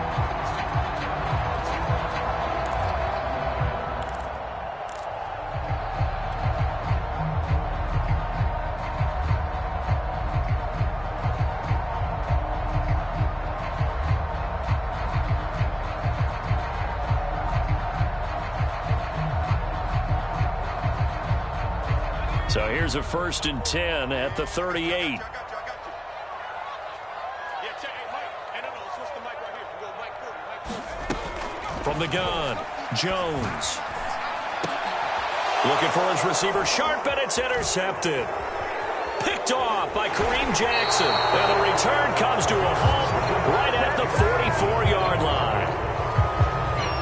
So here's a 1st and 10 at the 38. From the gun, Jones. Looking for his receiver, sharp, and it's intercepted. Picked off by Kareem Jackson. And the return comes to a halt right at the 44-yard line.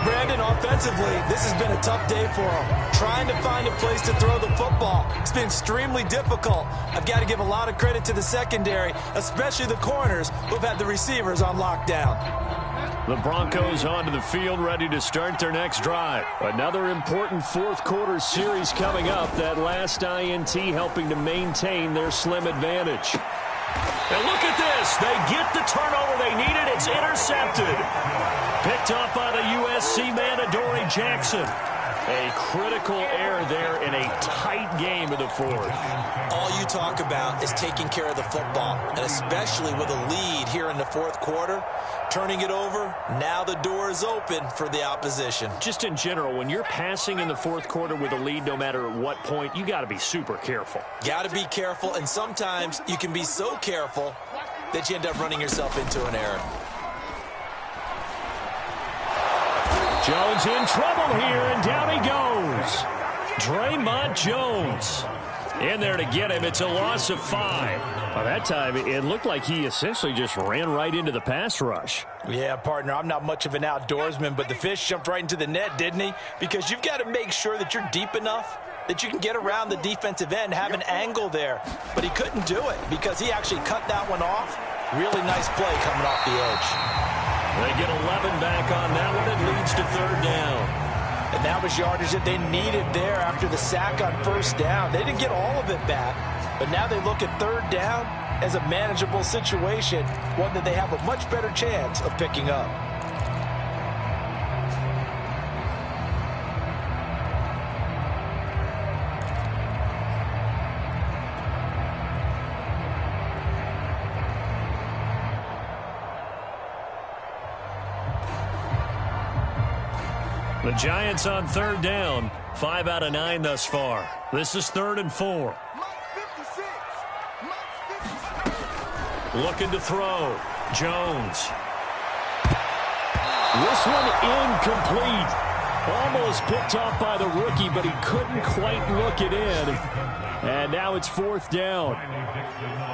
Brandon, offensively, this has been a tough day for him. Trying to find a place to throw the football. It's been extremely difficult. I've got to give a lot of credit to the secondary, especially the corners who've had the receivers on lockdown. The Broncos onto the field, ready to start their next drive. Another important fourth-quarter series coming up. That last INT helping to maintain their slim advantage. And look at this. They get the turnover they needed. It's intercepted. Picked up by the USC man, Adoree Jackson. A critical error there in a tight game in the fourth. All you talk about is taking care of the football, and especially with a lead here in the fourth quarter, turning it over, now the door is open for the opposition. Just in general, when you're passing in the fourth quarter with a lead, no matter at what point, you got to be super careful. Got to be careful, and sometimes you can be so careful that you end up running yourself into an error. Jones in trouble here, and down he goes. Draymond Jones in there to get him. It's a loss of 5. By that time, it looked like he essentially just ran right into the pass rush. Yeah, partner, I'm not much of an outdoorsman, but the fish jumped right into the net, didn't he? Because you've got to make sure that you're deep enough that you can get around the defensive end, have an angle there. But he couldn't do it because he actually cut that one off. Really nice play coming off the edge. They get 11 back on that one. It leads to 3rd down. And that was yardage that they needed there after the sack on 1st down. They didn't get all of it back, but now they look at 3rd down as a manageable situation, one that they have a much better chance of picking up. The Giants on 3rd down. 5 out of 9 thus far. This is 3rd and 4. Looking to throw. Jones. This one incomplete. Almost picked off by the rookie, but he couldn't quite look it in. And now it's 4th down.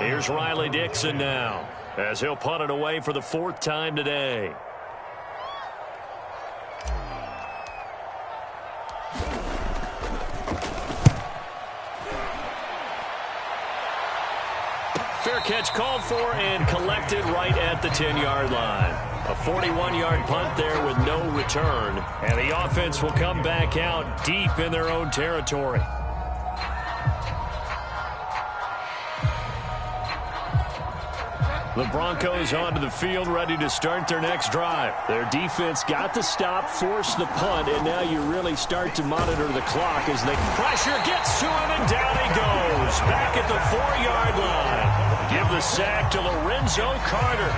Here's Riley Dixon now, as he'll punt it away for the 4th time today. Fair catch called for and collected right at the 10-yard line. A 41-yard punt there with no return. And the offense will come back out deep in their own territory. The Broncos onto the field, ready to start their next drive. Their defense got the stop, forced the punt, and now you really start to monitor the clock as the pressure gets to him, and down he goes. Back at the 4-yard line. Give the sack to Lorenzo Carter.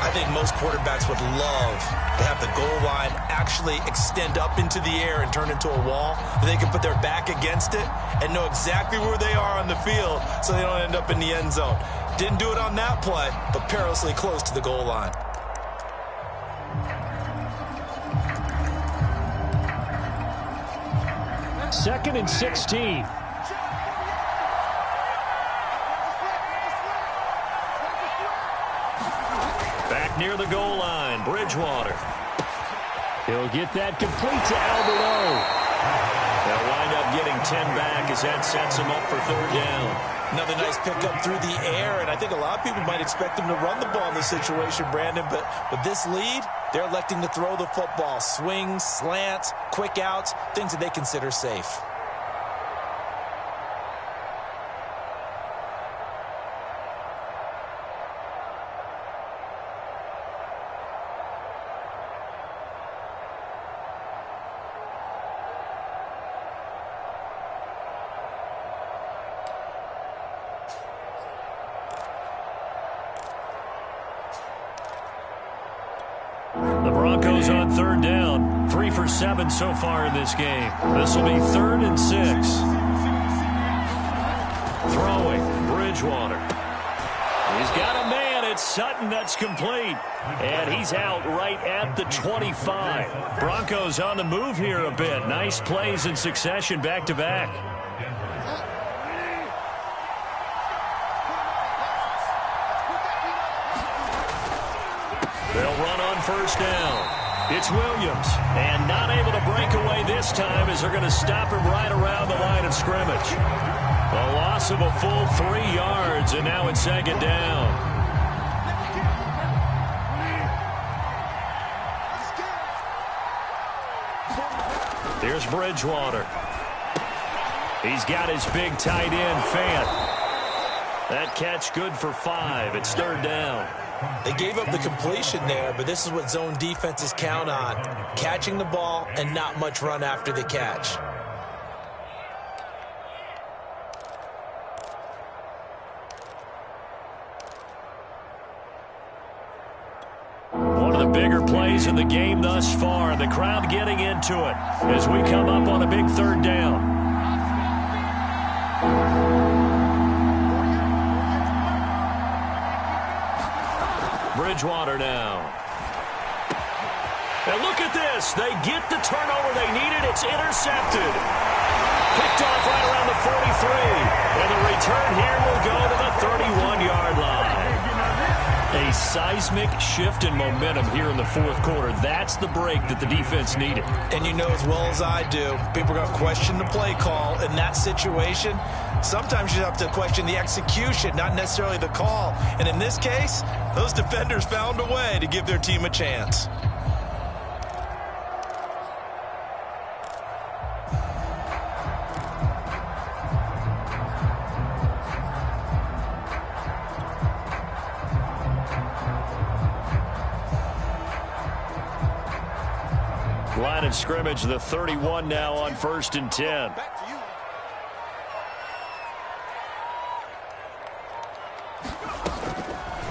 I think most quarterbacks would love to have the goal line actually extend up into the air and turn into a wall. They can put their back against it and know exactly where they are on the field so they don't end up in the end zone. Didn't do it on that play, but perilously close to the goal line. Second and 16. Back near the goal line, Bridgewater. He'll get that complete to Alberto. They'll wind up getting 10 back as that sets him up for third down. Another nice pickup through the air, and I think a lot of people might expect him to run the ball in this situation, Brandon, but with this lead, they're electing to throw the football. Swings, slants, quick outs, things that they consider safe. The Broncos on third down. 3 for 7 so far in this game. This will be 3rd and 6. Throwing, Bridgewater. He's got a man. It's Sutton that's complete. And he's out right at the 25. Broncos on the move here a bit. Nice plays in succession back-to-back. They'll run on first down. It's Williams, and not able to break away this time as they're going to stop him right around the line of scrimmage. A loss of a full 3 yards, and now it's second down. Here's Bridgewater. He's got his big tight end, Fant. That catch good for 5. It's third down. They gave up the completion there, but this is what zone defenses count on. Catching the ball and not much run after the catch. One of the bigger plays in the game thus far. The crowd getting into it as we come up on a big third down. Bridgewater now. And look at this. They get the turnover they needed. It's intercepted. Picked off right around the 43. And the return here will go to the 31-yard line. A seismic shift in momentum here in the fourth quarter. That's the break that the defense needed. And you know as well as I do, people are going to question the play call in that situation. Sometimes you have to question the execution, not necessarily the call. And in this case, those defenders found a way to give their team a chance. Line of scrimmage, the 31 now on 1st and 10.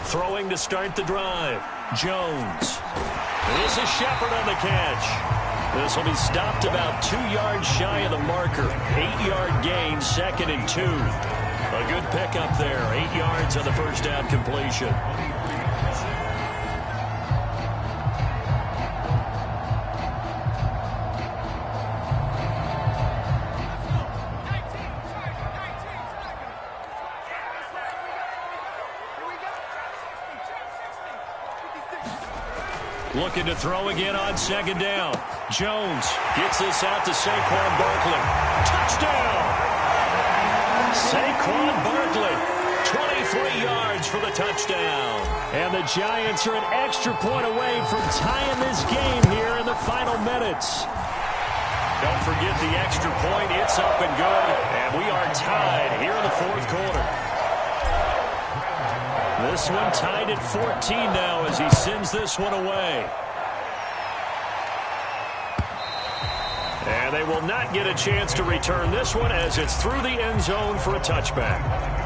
Throwing to start the drive. Jones. This is Shepard on the catch. This will be stopped about 2 yards shy of the marker. 8-yard gain, 2nd and 2. A good pickup there. 8 yards on the first down completion. Looking to throw again on second down. Jones gets this out to Saquon Barkley. Touchdown! Saquon Barkley, 23 yards for the touchdown. And the Giants are an extra point away from tying this game here in the final minutes. Don't forget the extra point. It's up and good. And we are tied here in the fourth quarter. This one tied at 14 now as he sends this one away. And they will not get a chance to return this one as it's through the end zone for a touchback.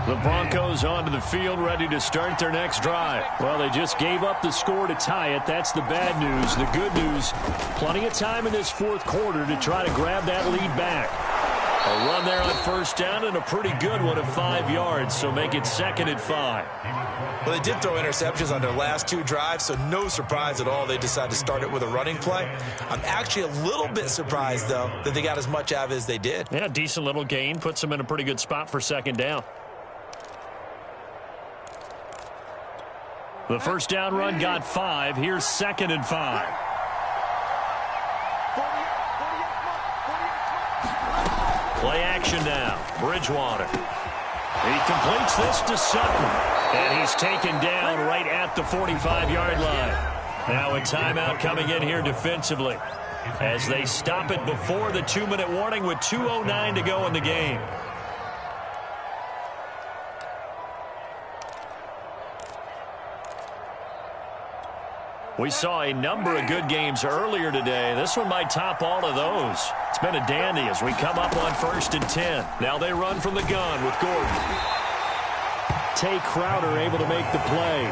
The Broncos onto the field, ready to start their next drive. Well, they just gave up the score to tie it. That's the bad news. The good news, plenty of time in this fourth quarter to try to grab that lead back. A run there on first down and a pretty good one of 5 yards, so make it 2nd and 5. Well, they did throw interceptions on their last 2 drives, so no surprise at all they decided to start it with a running play. I'm actually a little bit surprised, though, that they got as much out of it as they did. Yeah, decent little gain. Puts them in a pretty good spot for 2nd down. The first down run got 5. Here's 2nd and 5. Play action now. Bridgewater. He completes this to Sutton. And he's taken down right at the 45-yard line. Now a timeout coming in here defensively as they stop it before the 2-minute warning with 2:09 to go in the game. We saw a number of good games earlier today. This one might top all of those. It's been a dandy as we come up on 1st and 10. Now they run from the gun with Gordon. Tay Crowder able to make the play.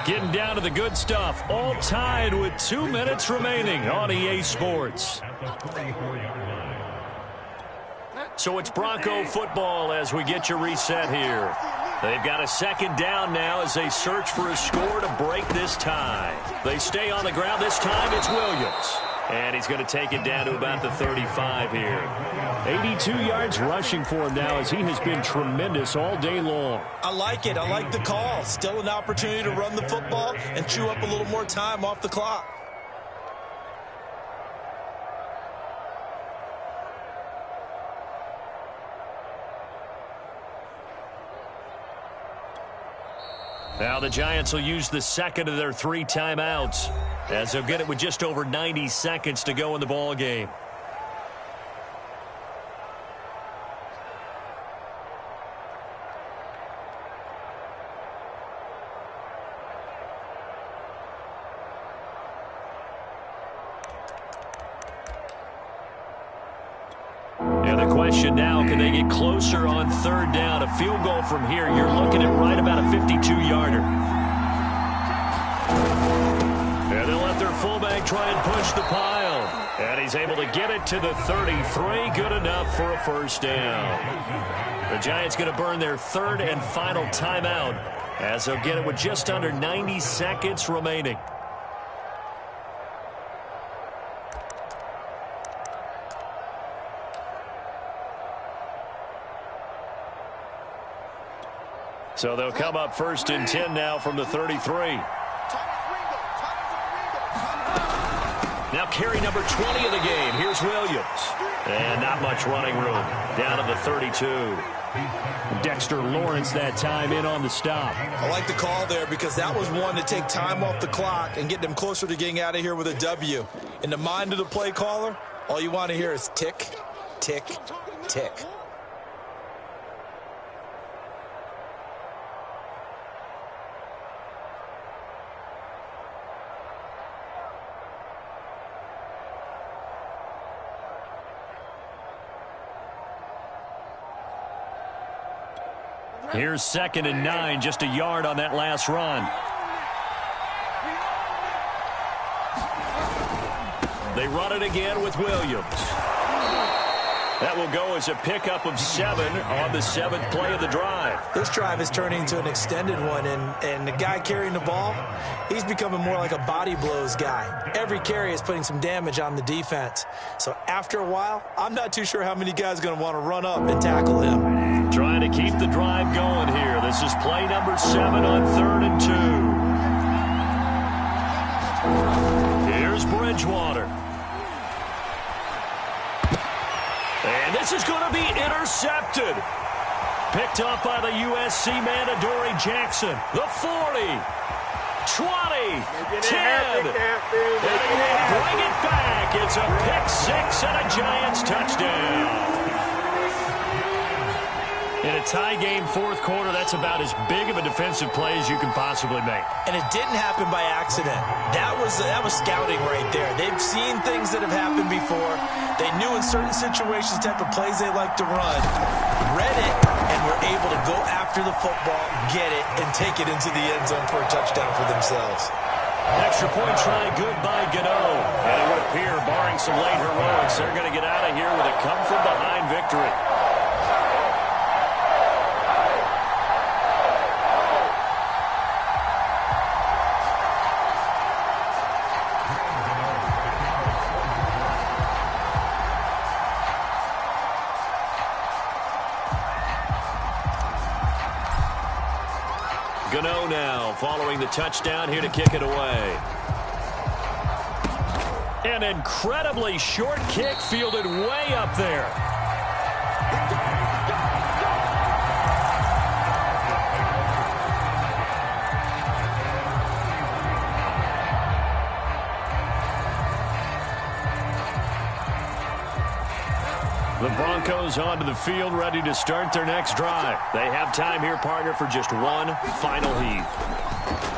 Getting down to the good stuff. All tied with 2 minutes remaining on EA Sports. So it's Bronco football as we get you reset here. They've got a 2nd down now as they search for a score to break this tie. They stay on the ground. This time it's Williams. And he's going to take it down to about the 35 here. 82 yards rushing for him now as he has been tremendous all day long. I like it. I like the call. Still an opportunity to run the football and chew up a little more time off the clock. Now the Giants will use the 2nd of their 3 timeouts as they'll get it with just over 90 seconds to go in the ball game. And the question now, can they get closer on 3rd down? A field goal from here, you're looking at right about a 52-yarder. And they'll let their fullback try and push the pile. And he's able to get it to the 33. Good enough for a first down. The Giants going to burn their 3rd and final timeout as they'll get it with just under 90 seconds remaining. So they'll come up 1st and 10 now from the 33. Now carry number 20 of the game. Here's Williams. And not much running room. Down to the 32. Dexter Lawrence that time in on the stop. I like the call there because that was one to take time off the clock and get them closer to getting out of here with a W. In the mind of the play caller, all you want to hear is tick, tick, tick. Here's 2nd and 9, just a yard on that last run. They run it again with Williams. That will go as a pickup of 7 on the 7th play of the drive. This drive is turning into an extended one, and the guy carrying the ball, he's becoming more like a body blows guy. Every carry is putting some damage on the defense. So after a while, I'm not too sure how many guys are going to want to run up and tackle him. Trying to keep the drive going here. This is play number 7 on 3rd and 2. Here's Bridgewater. And this is going to be intercepted. Picked up by the USC man, Adoree Jackson. The 40, 20, 10. And he will bring it back. It's a pick six and a Giants touchdown. In a tie game fourth quarter, that's about as big of a defensive play as you can possibly make. And it didn't happen by accident. That was scouting right there. They've seen things that have happened before. They knew in certain situations the type of plays they like to run, read it, and were able to go after the football, get it, and take it into the end zone for a touchdown for themselves. Extra point try good by Gano. And it would appear, barring some late heroics, they're going to get out of here with a come-from-behind victory. Gano now following the touchdown here to kick it away. An incredibly short kick fielded way up there. The Broncos onto the field, ready to start their next drive. They have time here, partner, for just one final heave.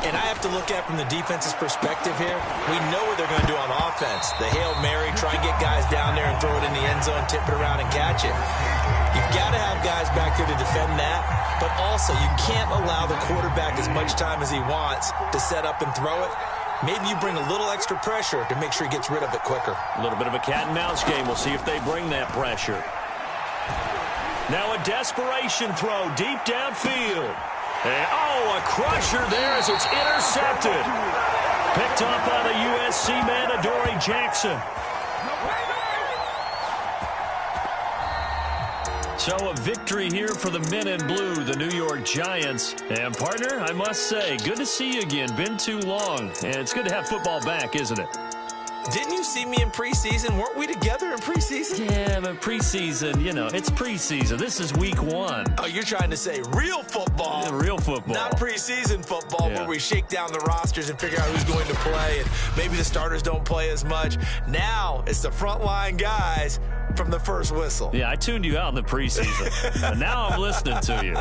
And I have to look at from the defense's perspective here. We know what they're going to do on offense. The Hail Mary, try and get guys down there and throw it in the end zone, tip it around and catch it. You've got to have guys back there to defend that, but also you can't allow the quarterback as much time as he wants to set up and throw it. Maybe you bring a little extra pressure to make sure he gets rid of it quicker. A little bit of a cat and mouse game. We'll see if they bring that pressure. Now a desperation throw deep downfield. And, a crusher there as it's intercepted. Picked up by the USC man, Adoree Jackson. So a victory here for the men in blue, the New York Giants. And, partner, I must say, good to see you again. Been too long. And it's good to have football back, isn't it? Didn't you see me in preseason? Weren't we together in preseason? Yeah, but preseason, it's preseason. This is week one. Oh, you're trying to say real football. Yeah, real football. Not preseason football Yeah. where we shake down the rosters and figure out who's going to play, and maybe the starters don't play as much. Now it's the frontline guys from the first whistle. Yeah, I tuned you out in the preseason. And now I'm listening to you.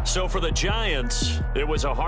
So for the Giants, it was a hard